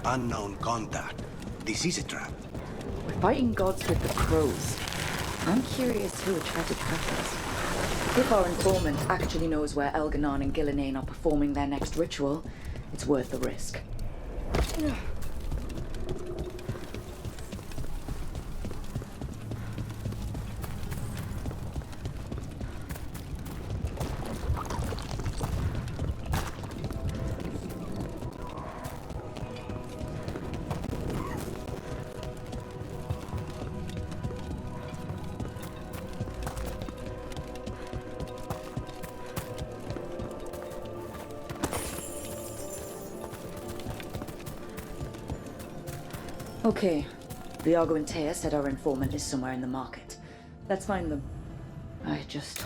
Unknown contact. This is a trap. We're fighting gods with the crows. I'm curious who attracted trappers. If our informant actually knows where Elganon and Gillinane are performing their next ritual, it's worth the risk. Okay. Viago and Taya said our informant is somewhere in the market. Let's find them. I just...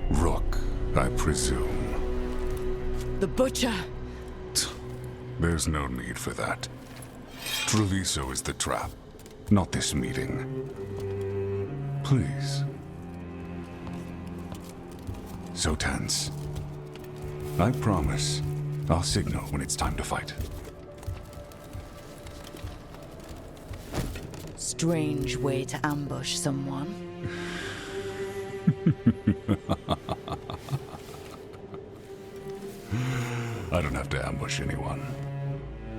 Rook, I presume. The butcher! There's no need for that. Treviso is the trap, not this meeting. Please. So tense. I promise I'll signal when it's time to fight. Strange way to ambush someone. I don't have to ambush anyone.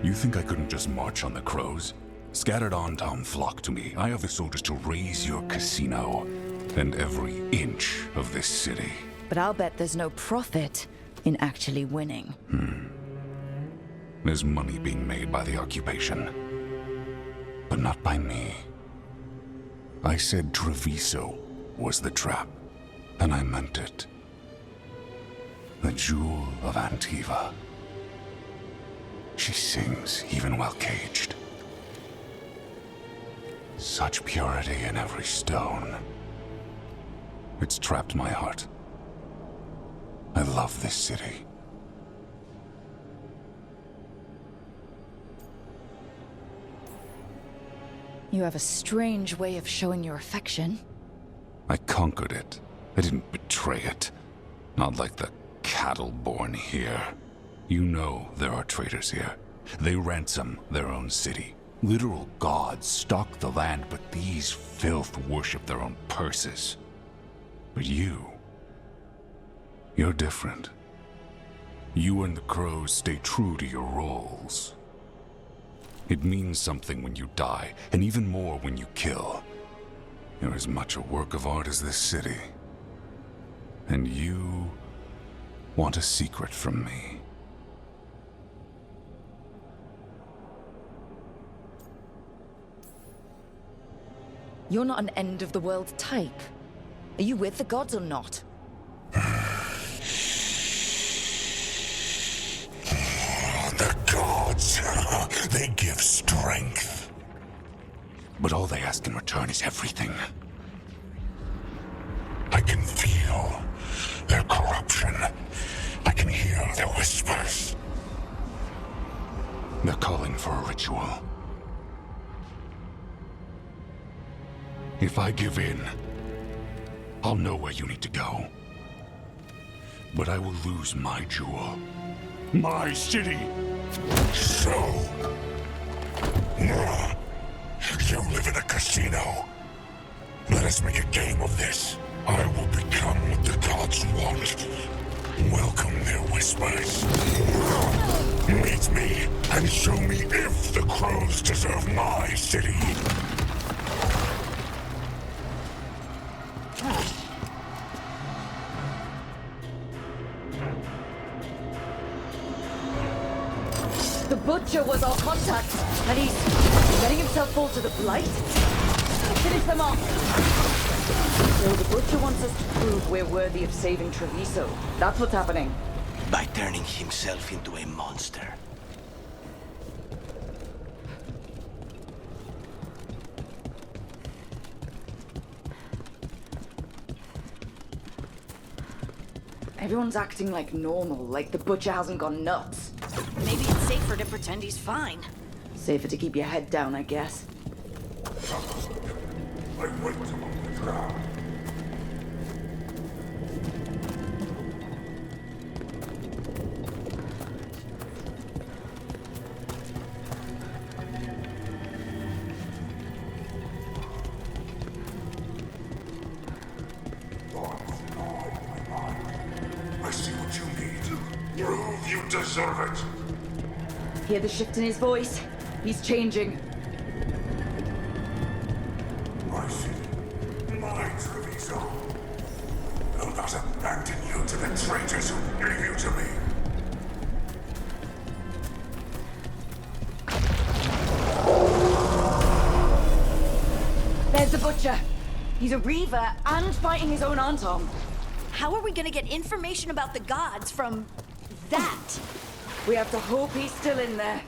You think I couldn't just march on the crows? Scattered on town flock to me. I have the soldiers to raise your casino and every inch of this city. But I'll bet there's no profit in actually winning. There's money being made by the occupation, but not by me. I said Treviso was the trap, and I meant it. The jewel of Antiva. She sings even while caged. Such purity in every stone. It's trapped my heart. I love this city. You have a strange way of showing your affection. I conquered it. I didn't betray it. Not like the cattle born here. You know there are traitors here. They ransom their own city. Literal gods stalk the land, but these filth worship their own purses. But you're different. You and the crows stay true to your roles. It means something when you die, and even more when you kill. You're as much a work of art as this city. And you want a secret from me. You're not an end-of-the-world type. Are you with the gods or not? The gods, they give strength. But all they ask in return is everything. I can feel their corruption. I can hear their whispers. They're calling for a ritual. If I give in, I'll know where you need to go. But I will lose my jewel. My city! So... you live in a casino. Let us make a game of this. I will become what the gods want. Welcome their whispers. Meet me and show me if the crows deserve my city. The butcher was our contact, and he's letting himself fall to the blight? Finish them off! So the butcher wants us to prove we're worthy of saving Treviso. That's what's happening. By turning himself into a monster. Everyone's acting like normal, like the butcher hasn't gone nuts. Maybe it's safer to pretend he's fine. Safer to keep your head down, I guess. I wait among the crowd. I see what you need. Prove you deserve it. Hear the shift in his voice? He's changing. I see. My Treviso. Will not abandon you to the traitors who gave you to me. There's the butcher. He's a reaver and fighting his own Anton. How are we gonna get information about the gods from that? We have to hope he's still in there.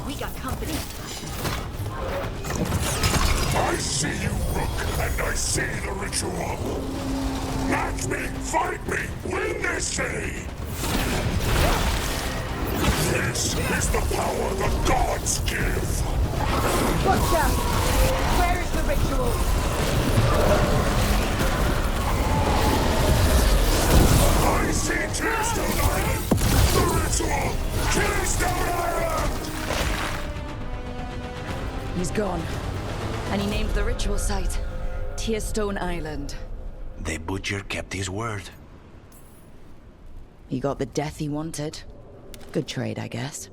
We got company. I see you, Rook, and I see the ritual. Match me, fight me, win this city! This is the power the gods give! Butcher! Where is the ritual? I see Tearstone Island! The ritual! Tearstone Island! He's gone. And he named the ritual site Tearstone Island. The butcher kept his word. He got the death he wanted. Good trade, I guess.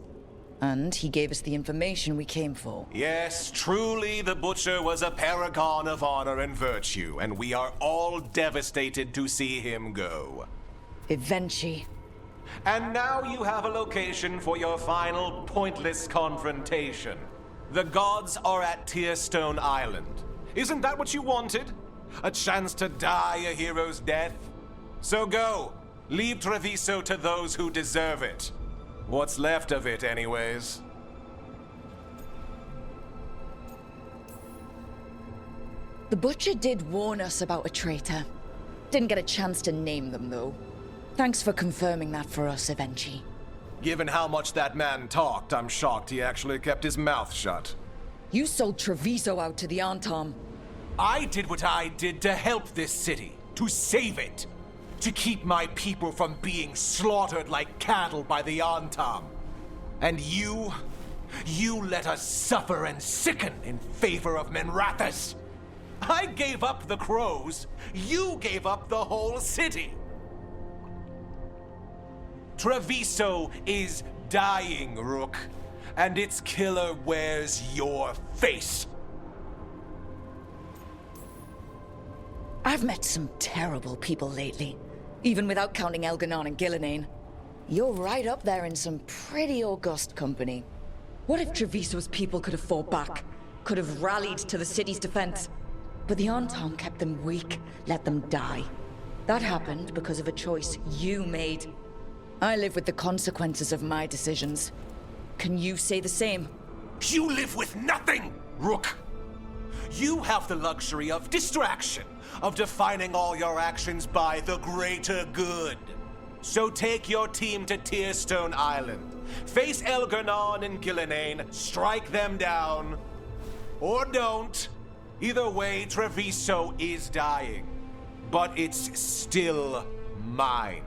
And he gave us the information we came for. Yes, truly the Butcher was a paragon of honor and virtue, and we are all devastated to see him go. Eventually. And now you have a location for your final pointless confrontation. The gods are at Tearstone Island. Isn't that what you wanted? A chance to die a hero's death? So go. Leave Treviso to those who deserve it. What's left of it, anyways. The Butcher did warn us about a traitor. Didn't get a chance to name them, though. Thanks for confirming that for us, eventually. Given how much that man talked, I'm shocked he actually kept his mouth shut. You sold Treviso out to the Antom. I did what I did to help this city, to save it, to keep my people from being slaughtered like cattle by the Antom. And you let us suffer and sicken in favor of Minrathous. I gave up the crows, you gave up the whole city. Treviso is dying, Rook, and its killer wears your face. I've met some terrible people lately, even without counting Elganon and Gillenane. You're right up there in some pretty august company. What if Treviso's people could have fought back? Could have rallied to the city's defense? But the Antom kept them weak, let them die. That happened because of a choice you made. I live with the consequences of my decisions. Can you say the same? You live with nothing, Rook. You have the luxury of distraction, of defining all your actions by the greater good. So take your team to Tearstone Island. Face Elganon and Gillenane, strike them down. Or don't. Either way, Treviso is dying. But it's still mine.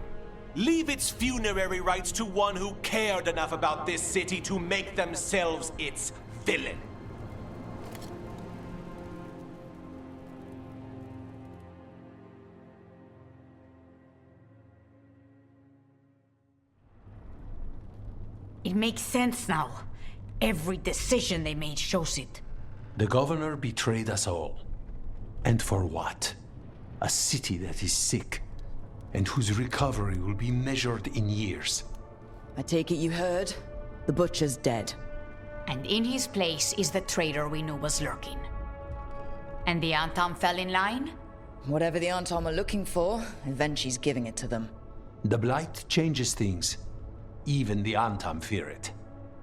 Leave its funerary rites to one who cared enough about this city to make themselves its villain. It makes sense now. Every decision they made shows it. The governor betrayed us all. And for what? A city that is sick, and whose recovery will be measured in years. I take it you heard? The Butcher's dead. And in his place is the traitor we knew was lurking. And the Antom fell in line? Whatever the Antom are looking for, Eventually's giving it to them. The Blight changes things. Even the Antom fear it.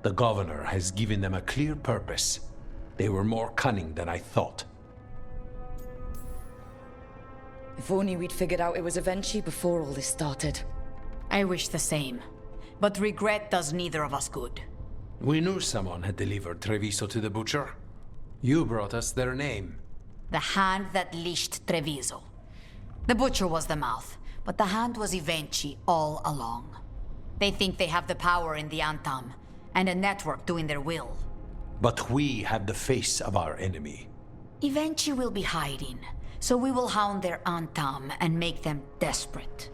The governor has given them a clear purpose. They were more cunning than I thought. If only we'd figured out it was Avenchi before all this started. I wish the same. But regret does neither of us good. We knew someone had delivered Treviso to the butcher. You brought us their name. The hand that leashed Treviso. The butcher was the mouth, but the hand was Evenchi all along. They think they have the power in the Antam, and a network doing their will. But we have the face of our enemy. Evenchi will be hiding, so we will hound their Antam and make them desperate.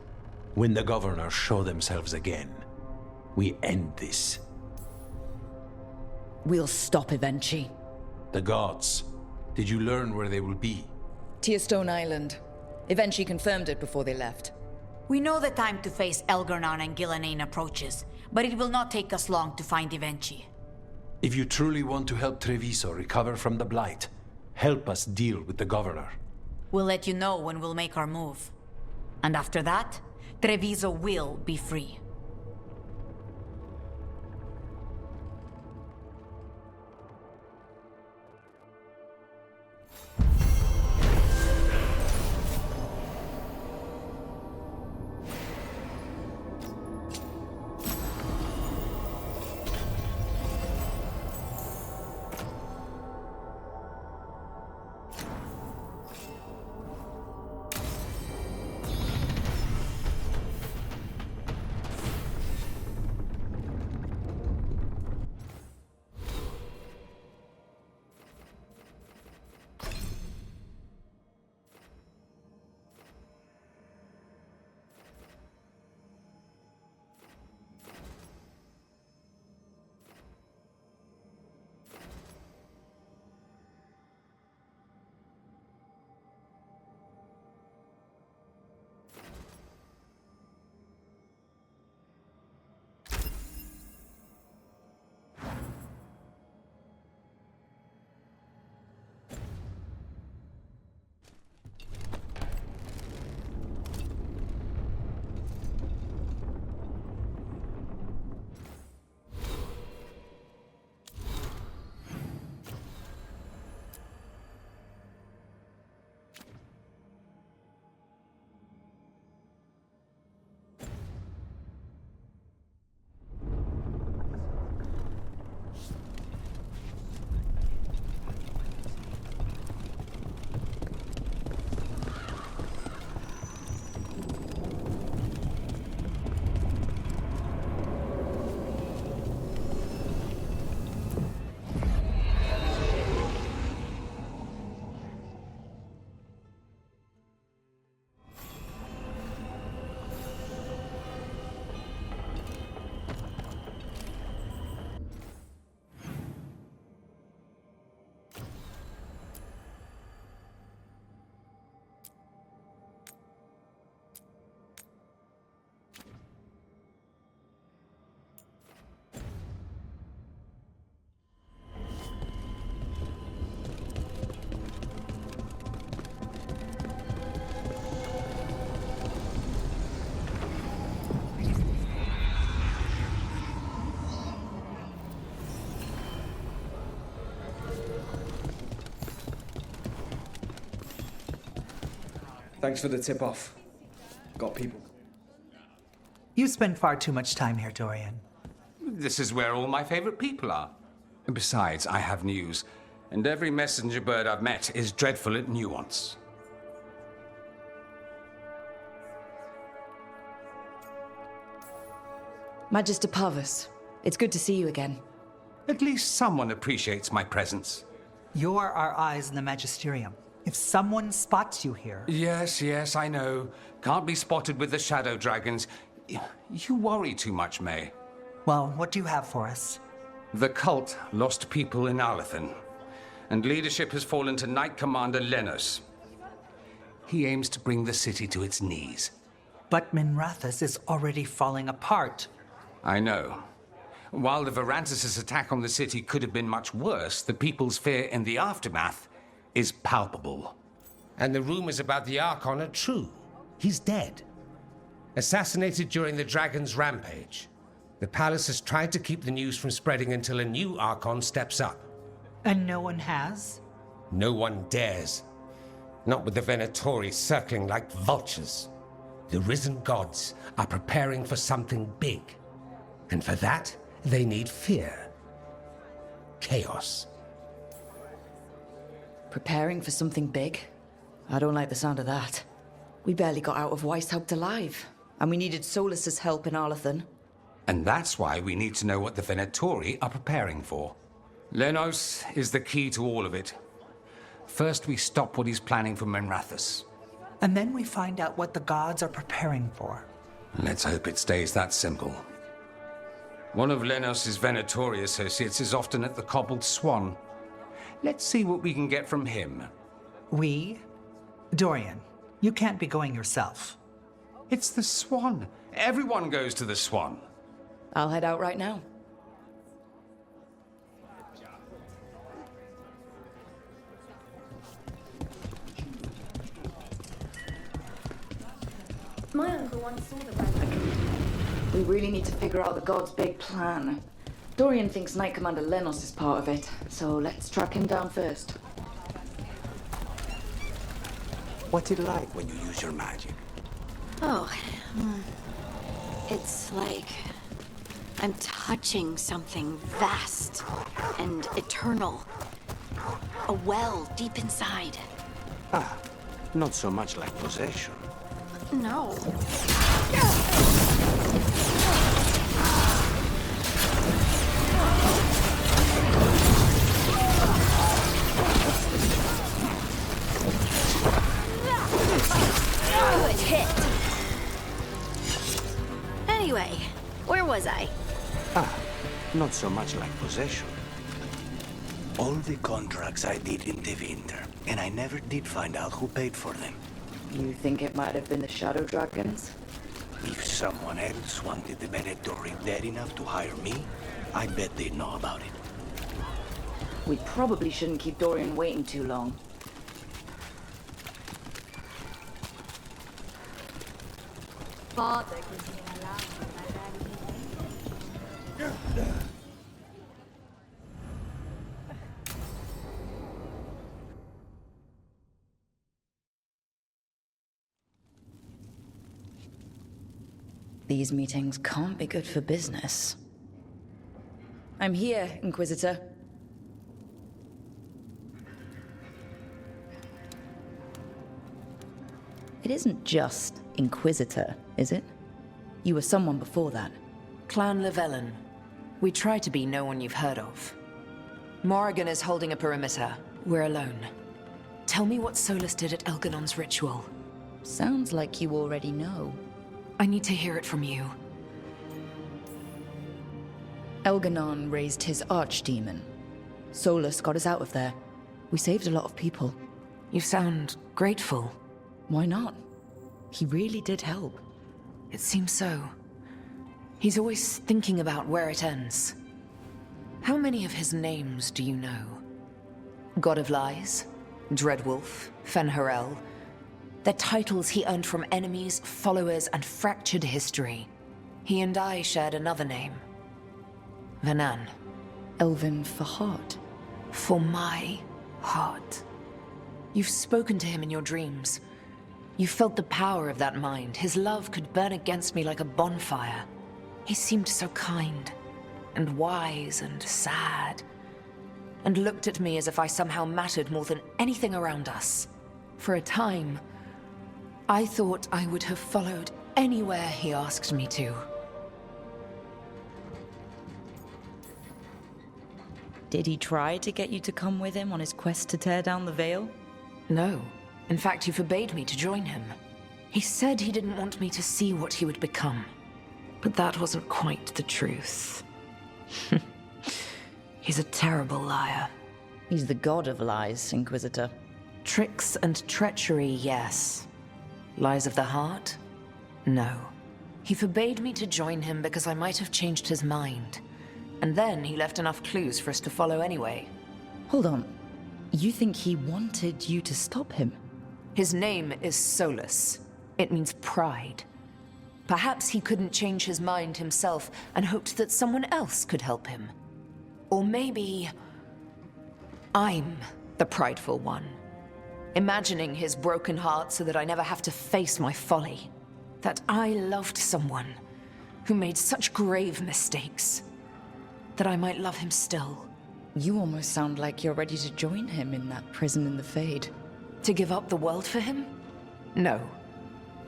When the governors show themselves again, we end this. We'll stop Avenchi. The gods. Did you learn where they will be? Tearstone Island. Avenchi confirmed it before they left. We know the time to face Elgarnon and Gillenane approaches, but it will not take us long to find Evenchi. If you truly want to help Treviso recover from the Blight, help us deal with the governor. We'll let you know when we'll make our move. And after that, Treviso will be free. Thanks for the tip-off. Got people. You spend far too much time here, Dorian. This is where all my favorite people are. Besides, I have news, and every messenger bird I've met is dreadful at nuance. Magister Parvus, it's good to see you again. At least someone appreciates my presence. You're our eyes in the Magisterium. If someone spots you here... Yes, I know. Can't be spotted with the shadow dragons. You worry too much, May. Well, what do you have for us? The cult lost people in Alathan, and leadership has fallen to Knight Commander Lenos. He aims to bring the city to its knees. But Minrathous is already falling apart. I know. While the Varantis' attack on the city could have been much worse, the people's fear in the aftermath is palpable. And the rumors about the Archon are true. He's dead. Assassinated during the Dragon's rampage. The palace has tried to keep the news from spreading until a new Archon steps up. And no one has? No one dares. Not with the Venatori circling like vultures. The risen gods are preparing for something big. And for that, they need fear. Chaos. Preparing for something big? I don't like the sound of that. We barely got out of Weishaupt alive, and we needed Solas's help in Arlathan. And that's why we need to know what the Venatori are preparing for. Lenos is the key to all of it. First, we stop what he's planning for Minrathous. And then we find out what the gods are preparing for. Let's hope it stays that simple. One of Lenos' Venatori associates is often at the Cobbled Swan. Let's see what we can get from him. We? Dorian, you can't be going yourself. It's the Swan. Everyone goes to the Swan. I'll head out right now. My uncle once saw the red. We really need to figure out the god's big plan. Dorian thinks Knight Commander Lenos is part of it, so let's track him down first. What's it like when you use your magic? Oh, it's like I'm touching something vast and eternal. A well deep inside. Ah, not so much like possession. No. Good hit. Anyway, where was I? Ah, not so much like possession. All the contracts I did in the winter, and I never did find out who paid for them. You think it might have been the Shadow Dragons? If someone else wanted the Venatori dead enough to hire me, I bet they'd know about it. We probably shouldn't keep Dorian waiting too long. These meetings can't be good for business. I'm here, Inquisitor. It isn't just Inquisitor, is it? You were someone before that. Clan Llewellyn. We try to be no one you've heard of. Morrigan is holding a perimeter. We're alone. Tell me what Solas did at Elganon's ritual. Sounds like you already know. I need to hear it from you. Elganon raised his archdemon. Solas got us out of there. We saved a lot of people. You sound grateful. Why not? He really did help. It seems so. He's always thinking about where it ends. How many of his names do you know? God of Lies, Dreadwolf, Fen'Harel. They're titles he earned from enemies, followers, and fractured history. He and I shared another name. Vanan. Elven for heart. For my heart. You've spoken to him in your dreams. You felt the power of that mind. His love could burn against me like a bonfire. He seemed so kind, and wise, and sad, and looked at me as if I somehow mattered more than anything around us. For a time, I thought I would have followed anywhere he asked me to. Did he try to get you to come with him on his quest to tear down the veil? No. In fact, he forbade me to join him. He said he didn't want me to see what he would become. But that wasn't quite the truth. He's a terrible liar. He's the god of lies, Inquisitor. Tricks and treachery, yes. Lies of the heart? No. He forbade me to join him because I might have changed his mind. And then he left enough clues for us to follow anyway. Hold on. You think he wanted you to stop him? His name is Solas. It means pride. Perhaps he couldn't change his mind himself and hoped that someone else could help him. Or maybe I'm the prideful one. imagining his broken heart so that I never have to face my folly. That I loved someone who made such grave mistakes, that I might love him still. You almost sound like you're ready to join him in that prison in the Fade. To give up the world for him? No.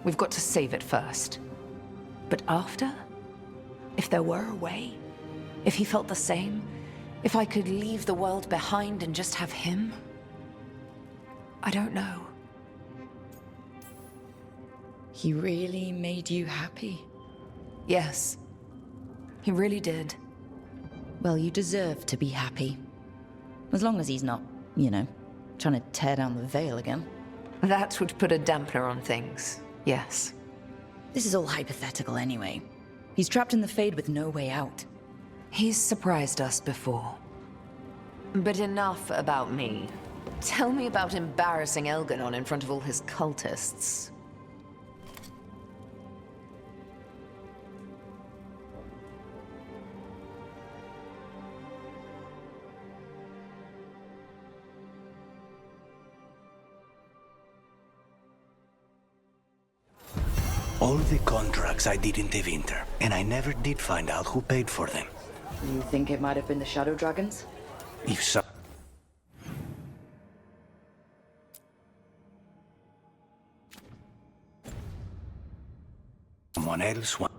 We've got to save it first. But after? If there were a way? If he felt the same? If I could leave the world behind and just have him? I don't know. He really made you happy? Yes. He really did. Well, you deserve to be happy. As long as he's not, you know, trying to tear down the veil again. That would put a dampener on things, yes. This is all hypothetical anyway. He's trapped in the Fade with no way out. He's surprised us before. But enough about me. Tell me about embarrassing Elganon in front of all his cultists. All the contracts I did in the winter, and I never did find out who paid for them. You think it might have been the Shadow Dragons? If so... someone else wants...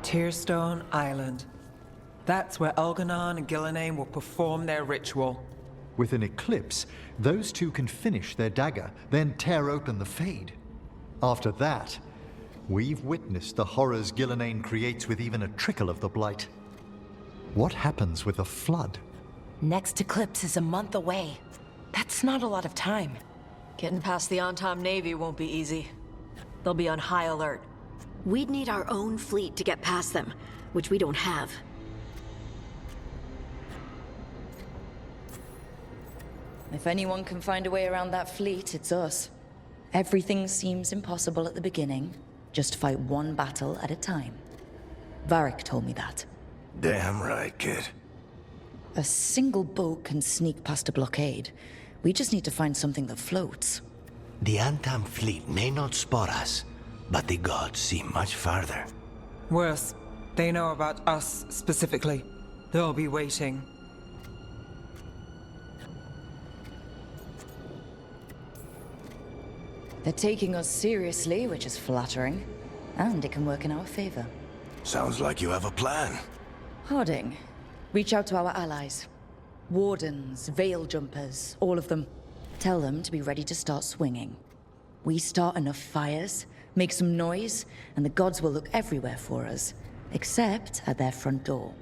Tearstone Island. That's where Elganon and Gillenane will perform their ritual. With an eclipse, those two can finish their dagger, then tear open the Fade. After that, we've witnessed the horrors Gillenane creates with even a trickle of the Blight. What happens with a flood? Next eclipse is a month away. That's not a lot of time. Getting past the Antam Navy won't be easy. They'll be on high alert. We'd need our own fleet to get past them, which we don't have. If anyone can find a way around that fleet, it's us. Everything seems impossible at the beginning. Just fight one battle at a time. Varric told me that. Damn right, kid. A single boat can sneak past a blockade. We just need to find something that floats. The Antam fleet may not spot us, but the gods see much farther. Worse, they know about us specifically. They'll be waiting. They're taking us seriously, which is flattering. And it can work in our favor. Sounds like you have a plan. Harding, reach out to our allies. Wardens, veil jumpers, all of them. Tell them to be ready to start swinging. We start enough fires, make some noise, and the gods will look everywhere for us, except at their front door.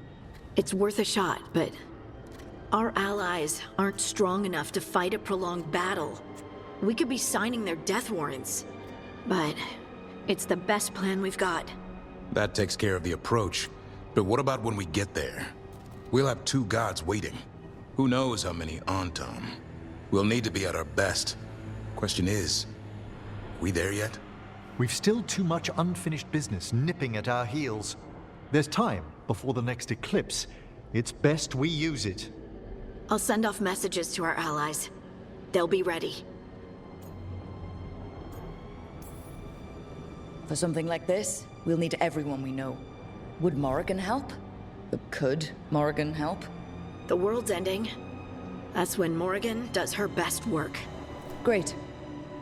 It's worth a shot, but our allies aren't strong enough to fight a prolonged battle. We could be signing their death warrants, but it's the best plan we've got. That takes care of the approach. But what about when we get there? We'll have 2 gods waiting. Who knows how many Antam? We'll need to be at our best. Question is, we there yet? We've still too much unfinished business nipping at our heels. There's time before the next eclipse. It's best we use it. I'll send off messages to our allies. They'll be ready. For something like this, we'll need everyone we know. Would Morrigan help? Could Morrigan help? The world's ending. That's when Morrigan does her best work. Great.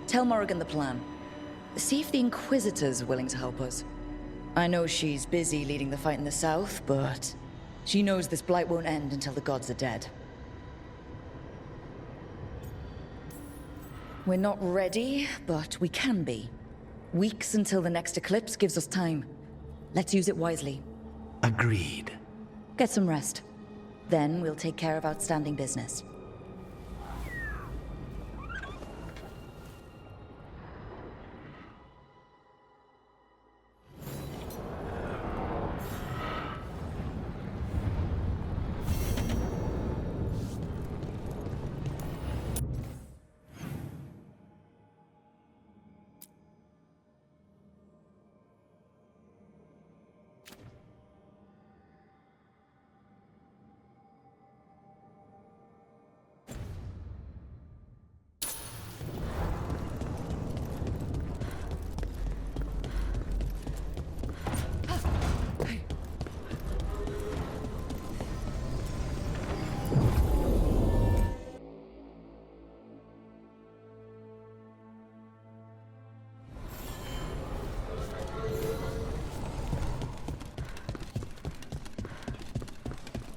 Tell Morrigan the plan. See if the Inquisitor's willing to help us. I know she's busy leading the fight in the south, but she knows this blight won't end until the gods are dead. We're not ready, but we can be. Weeks until the next eclipse gives us time. Let's use it wisely. Agreed. Get some rest. Then we'll take care of outstanding business.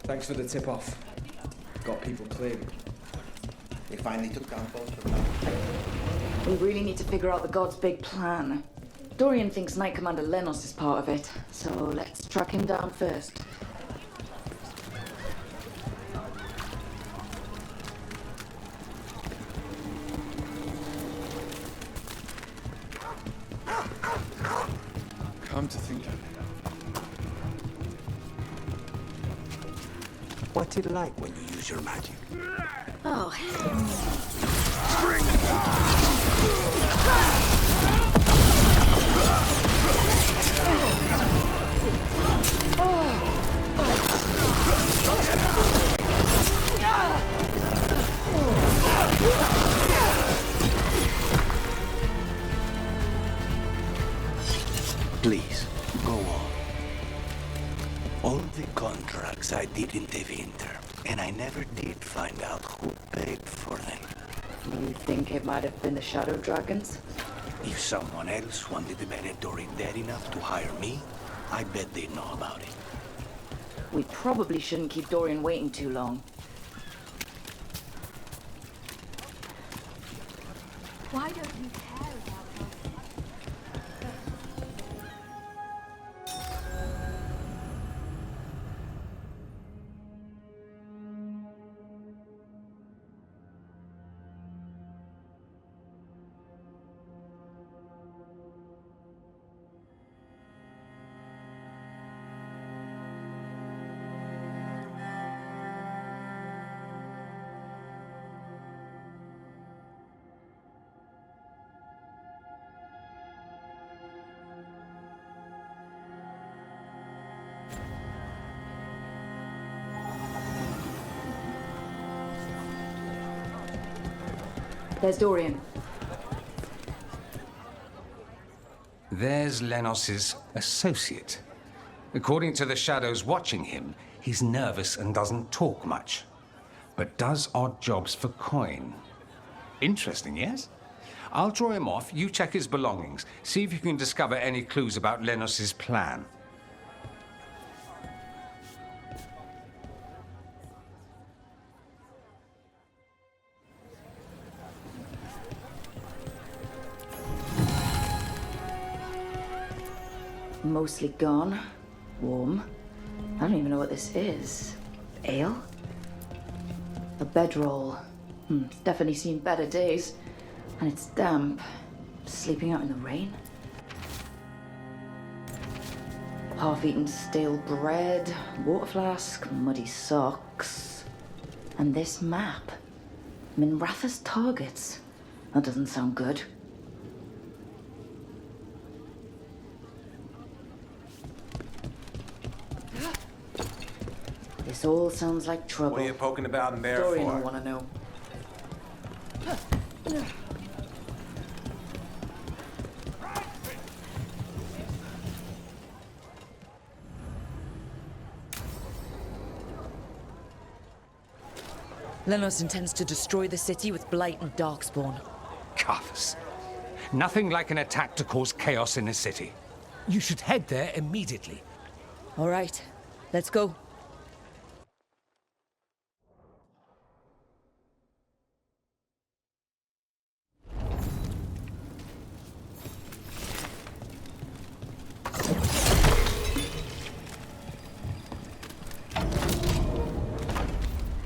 Thanks for the tip-off. Got people cleared. They finally took down both of them. We really need to figure out the god's big plan. Dorian thinks Knight Commander Lenos is part of it, so let's track him down first. Come to think of it. What's it like when you use your magic? Oh. Please, go on. All the contracts I did in the winter, and I never did find out who paid for them. You think it might have been the Shadow Dragons? If someone else wanted the Dorian dead enough to hire me, I bet they'd know about it. We probably shouldn't keep Dorian waiting too long. Why don't you care about us? There's Dorian. There's Lenos's associate. According to the shadows watching him, he's nervous and doesn't talk much, but does odd jobs for coin. Interesting, yes? I'll draw him off, you check his belongings, see if you can discover any clues about Lenos's plan. Mostly gone. Warm. I don't even know what this is. Ale? A bedroll. It's definitely seen better days. And it's damp. Sleeping out in the rain. half-eaten stale bread, water flask, muddy socks, and this map. Minratha's targets. That doesn't sound good. This all sounds like trouble. What are you poking about in there Dorian for? will want to know. Lenos intends to destroy the city with Blight and Darkspawn. Carthus. Nothing like an attack to cause chaos in a city. You should head there immediately. All right, let's go.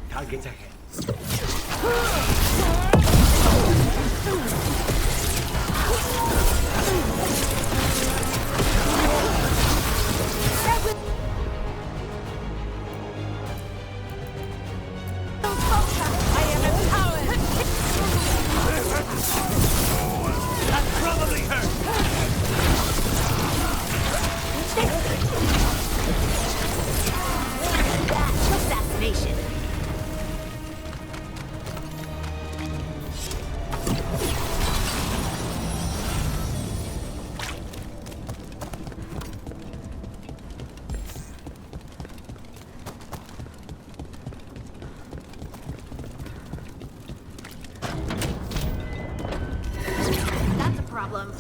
Targets ahead. That's a problem.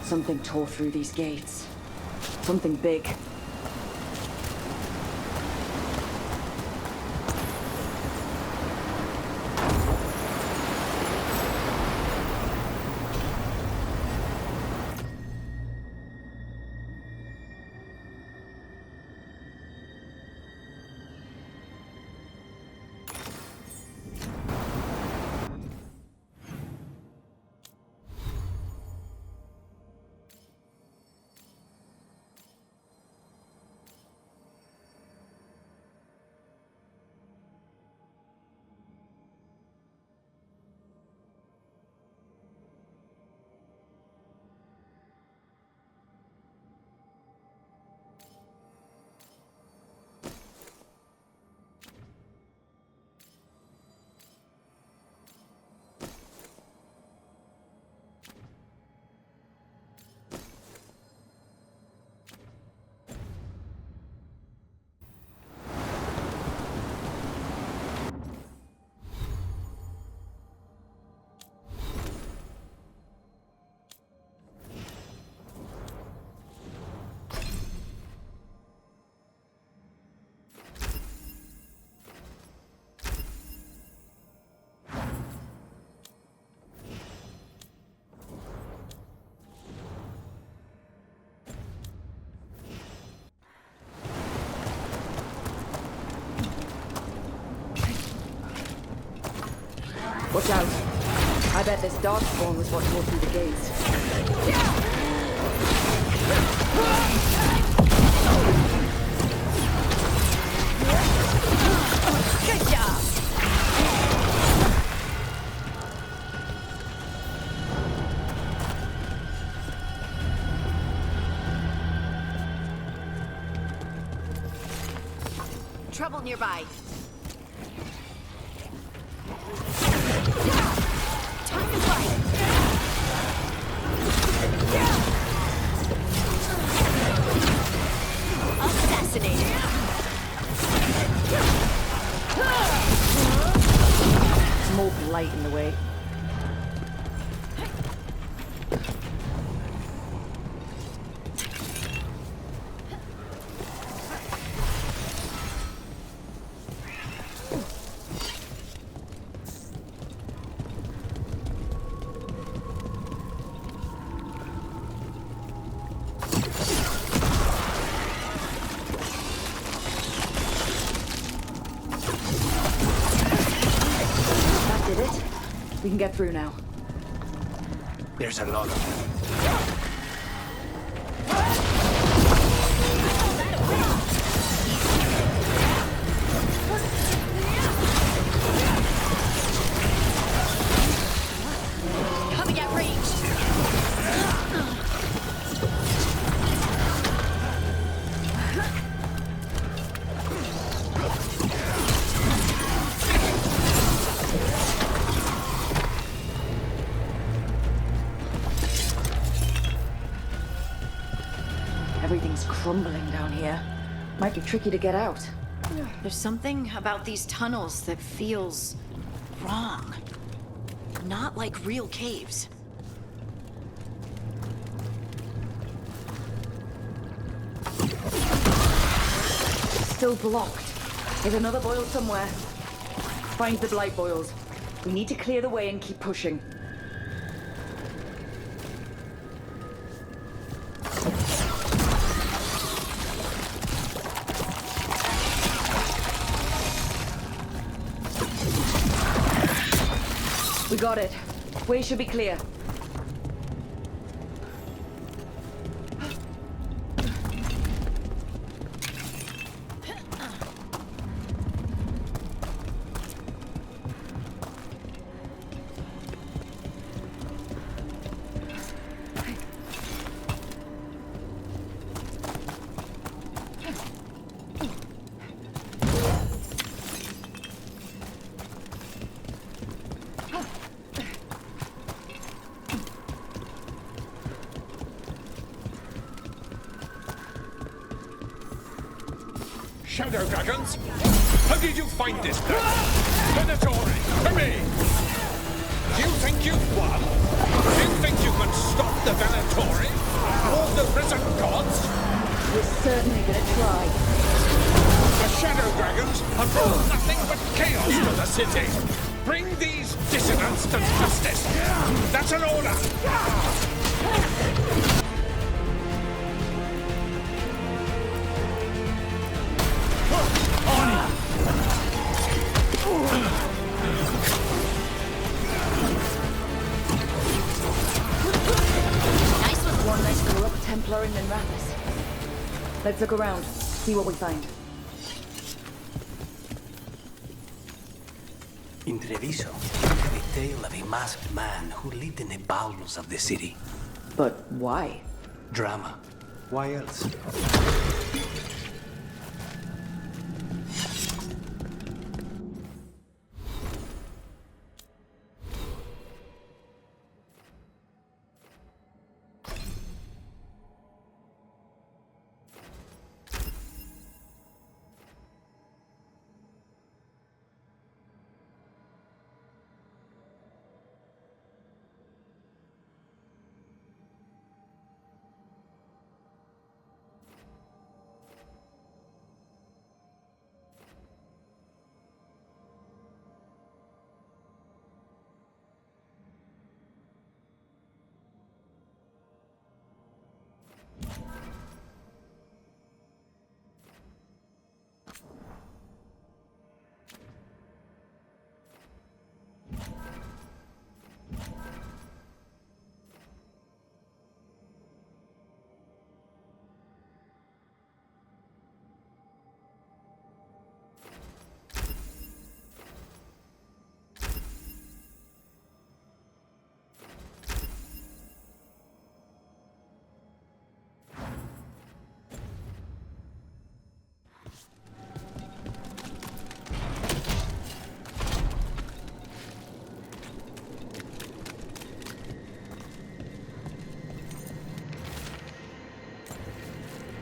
Something tore through these gates. Something big. Watch out. I bet this darkspawn was what tore through the gates. Good job! Trouble nearby. Time to fight. Assassinated. More blight in the way. We can get through now. There's a lot of them. Coming at range. Everything's crumbling down here. Might be tricky to get out. There's something about these tunnels that feels wrong. Not like real caves. Still blocked. There's another boil somewhere. Find the blight boils. We need to clear the way and keep pushing. We got it. Way should be clear. Shadow dragons? How did you find this thing? Venatori, to me! Do you think you've won? Do you think you can stop the Venatori? Or the risen gods? We're certainly gonna try. The Shadow Dragons have brought nothing but chaos to the city. Bring these dissidents to justice. That's an order. One nice corrupt Templar in Minrathous. Let's look around, see what we find. In Treviso, the tale of a masked man who lived in the bowels of the city. But why? Drama. Why else?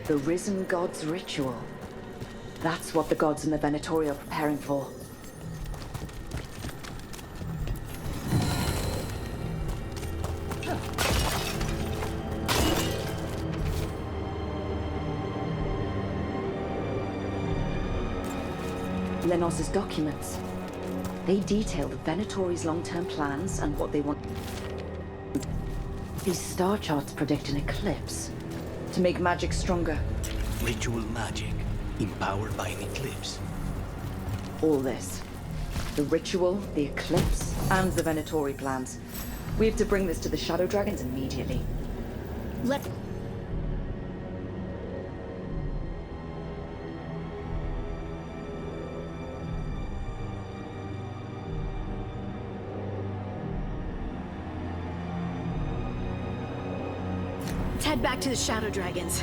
The risen god's ritual. That's what the gods in the Venatori are preparing for. Lenos's documents. They detail the Venatori's long-term plans and what they want. These star charts predict an eclipse to make magic stronger. Ritual magic, empowered by an eclipse. All this. The ritual, the eclipse, and the Venatori plans. We have to bring this to the Shadow Dragons immediately. Let... Let's head back to the Shadow Dragons.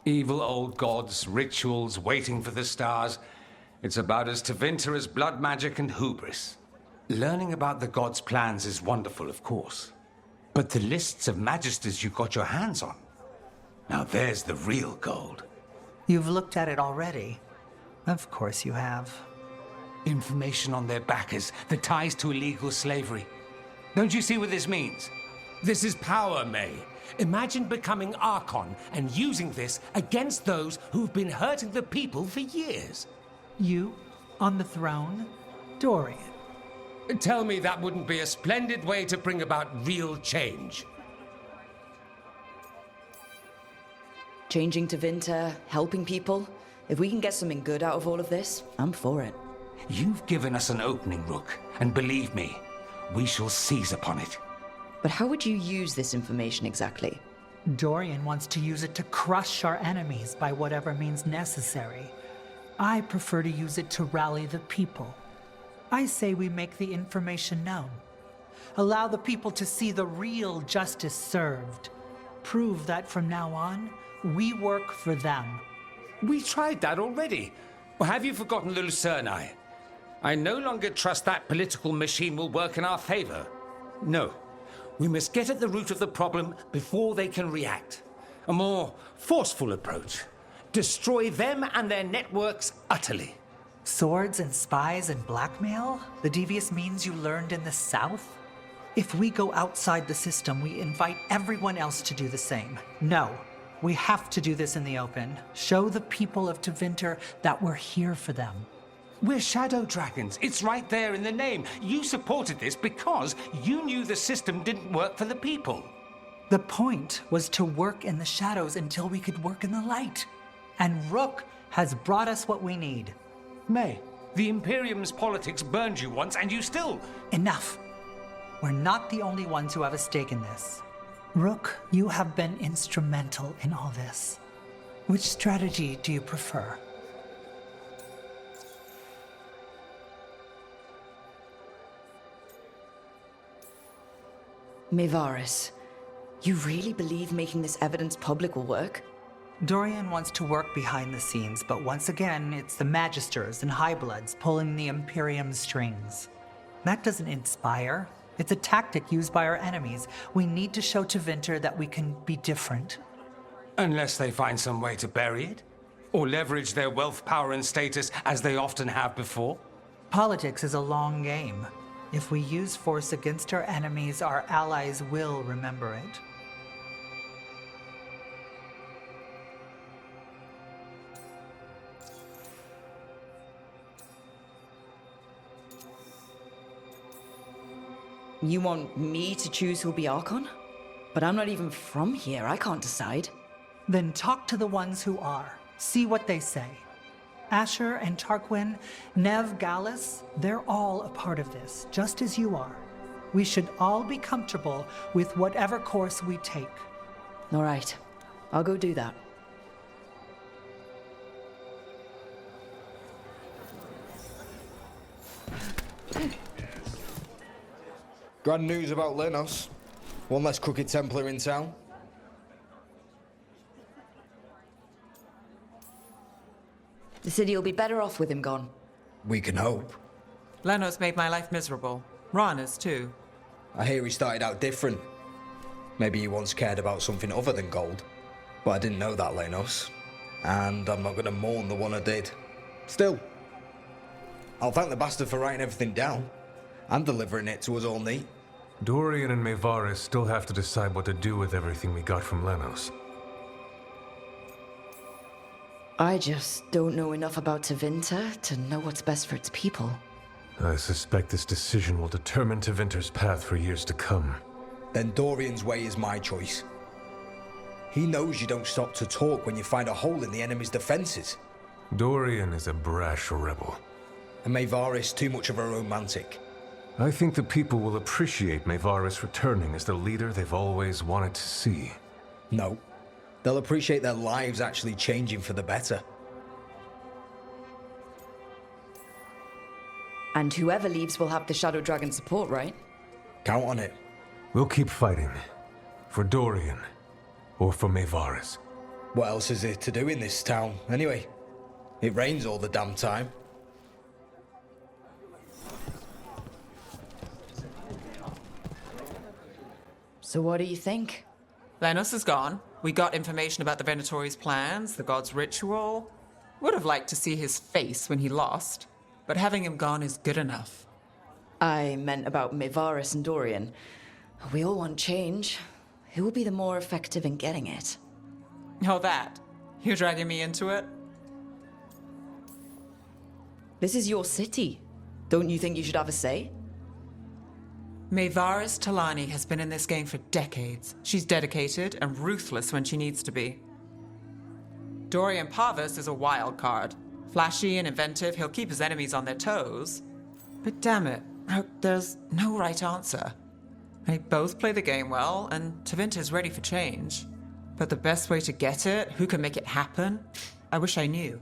Evil old gods, rituals, waiting for the stars. It's about as Tevinter as blood magic and hubris. Learning about the gods' plans is wonderful, of course. But the lists of magisters you got your hands on, now there's the real gold. You've looked at it already. Of course you have. Information on their backers, the ties to illegal slavery. Don't you see what this means? This is power, May. Imagine becoming Archon and using this against those who've been hurting the people for years. You on the throne? Dorian. Tell me that wouldn't be a splendid way to bring about real change. Changing Tevinter, helping people. If we can get something good out of all of this, I'm for it. You've given us an opening, Rook, and believe me, we shall seize upon it. But how would you use this information exactly? Dorian wants to use it to crush our enemies by whatever means necessary. I prefer to use it to rally the people. I say we make the information known. Allow the people to see the real justice served. Prove that from now on, we work for them. We tried that already. Or have you forgotten the Lucerni? I no longer trust that political machine will work in our favor. No. We must get at the root of the problem before they can react. A more forceful approach. Destroy them and their networks utterly. Swords and spies and blackmail? The devious means you learned in the South? If we go outside the system, we invite everyone else to do the same. No, we have to do this in the open. Show the people of Tevinter that we're here for them. We're Shadow Dragons. It's right there in the name. You supported this because you knew the system didn't work for the people. The point was to work in the shadows until we could work in the light. And Rook has brought us what we need. May, the Imperium's politics burned you once and you still... Enough. We're not the only ones who have a stake in this. Rook, you have been instrumental in all this. Which strategy do you prefer? Mevaris, you really believe making this evidence public will work? Dorian wants to work behind the scenes, but once again, it's the Magisters and Highbloods pulling the Imperium's strings. That doesn't inspire. It's a tactic used by our enemies. We need to show Tevinter that we can be different. Unless they find some way to bury it? Or leverage their wealth, power, and status as they often have before? Politics is a long game. If we use force against our enemies, our allies will remember it. You want me to choose who'll be Archon? But I'm not even from here. I can't decide. Then talk to the ones who are. See what they say. Asher and Tarquin, Nev, Gallus, they're all a part of this, just as you are. We should all be comfortable with whatever course we take. All right. I'll go do that. Grand news about Lenos. One less crooked Templar in town. The city will be better off with him gone. We can hope. Lenos made my life miserable. Rana's too. I hear he started out different. Maybe he once cared about something other than gold. But I didn't know that, Lenos. And I'm not gonna mourn the one I did. Still, I'll thank the bastard for writing everything down. And delivering it to us all neat. Dorian and Maevaris still have to decide what to do with everything we got from Lenos. I just don't know enough about Tevinter to know what's best for its people. I suspect this decision will determine Tevinter's path for years to come. Then Dorian's way is my choice. He knows you don't stop to talk when you find a hole in the enemy's defenses. Dorian is a brash rebel. And Maevaris too much of a romantic. I think the people will appreciate Maevaris returning as the leader they've always wanted to see. No. They'll appreciate their lives actually changing for the better. And whoever leaves will have the Shadow Dragon support, right? Count on it. We'll keep fighting. For Dorian. Or for Maevaris. What else is there to do in this town, anyway? It rains all the damn time. So what do you think? Lenos is gone. We got information about the Venatori's plans, the god's ritual. Would have liked to see his face when he lost, but having him gone is good enough. I meant about Maevaris and Dorian. We all want change. Who will be the more effective in getting it? Oh, that. You're dragging me into it? This is your city. Don't you think you should have a say? Maevaris Talani has been in this game for decades. She's dedicated and ruthless when she needs to be. Dorian Parvis is a wild card. Flashy and inventive, he'll keep his enemies on their toes. But damn it, there's no right answer. They both play the game well, and Tevinter's ready for change. But the best way to get it, who can make it happen, I wish I knew.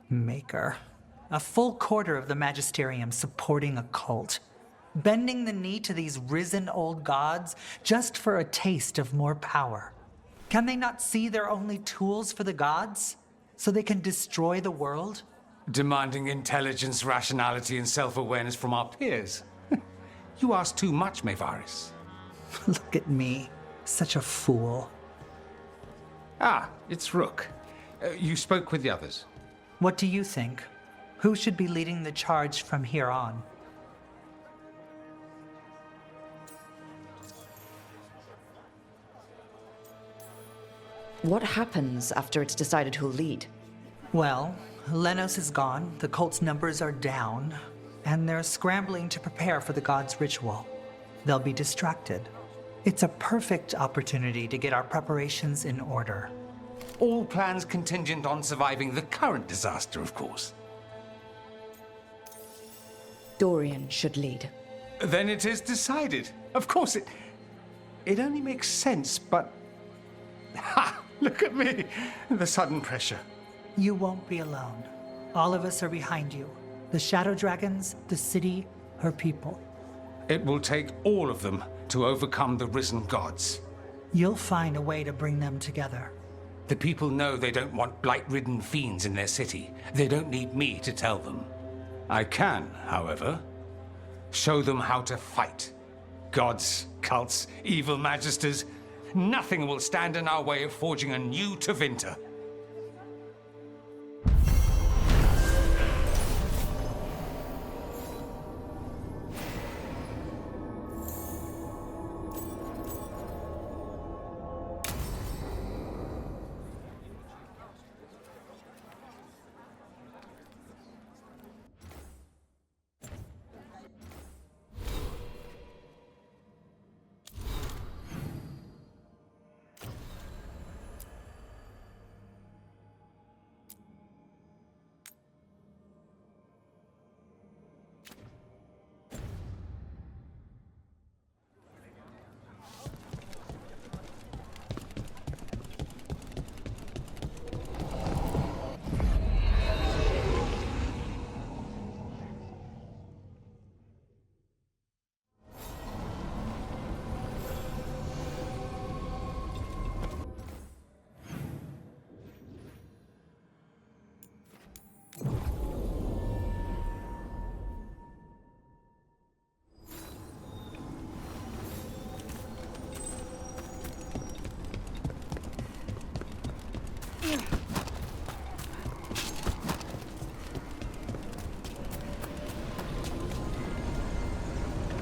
Maker. A full quarter of the Magisterium supporting a cult. Bending the knee to these risen old gods just for a taste of more power. Can they not see they're only tools for the gods? So they can destroy the world? Demanding intelligence, rationality, and self-awareness from our peers. You ask too much, Maevaris. Look at me. Such a fool. Ah, it's Rook. You spoke with the others. What do you think? Who should be leading the charge from here on? What happens after it's decided who'll lead? Well, Lenos is gone, the cult's numbers are down, and they're scrambling to prepare for the god's ritual. They'll be distracted. It's a perfect opportunity to get our preparations in order. All plans contingent on surviving the current disaster, of course. Dorian should lead. Then it is decided. Of course, it only makes sense, but... Ha! Look at me! The sudden pressure. You won't be alone. All of us are behind you. The Shadow Dragons, the city, her people. It will take all of them to overcome the risen gods. You'll find a way to bring them together. The people know they don't want blight-ridden fiends in their city. They don't need me to tell them. I can, however, show them how to fight. Gods, cults, evil magisters, nothing will stand in our way of forging a new Tevinter. Yeah.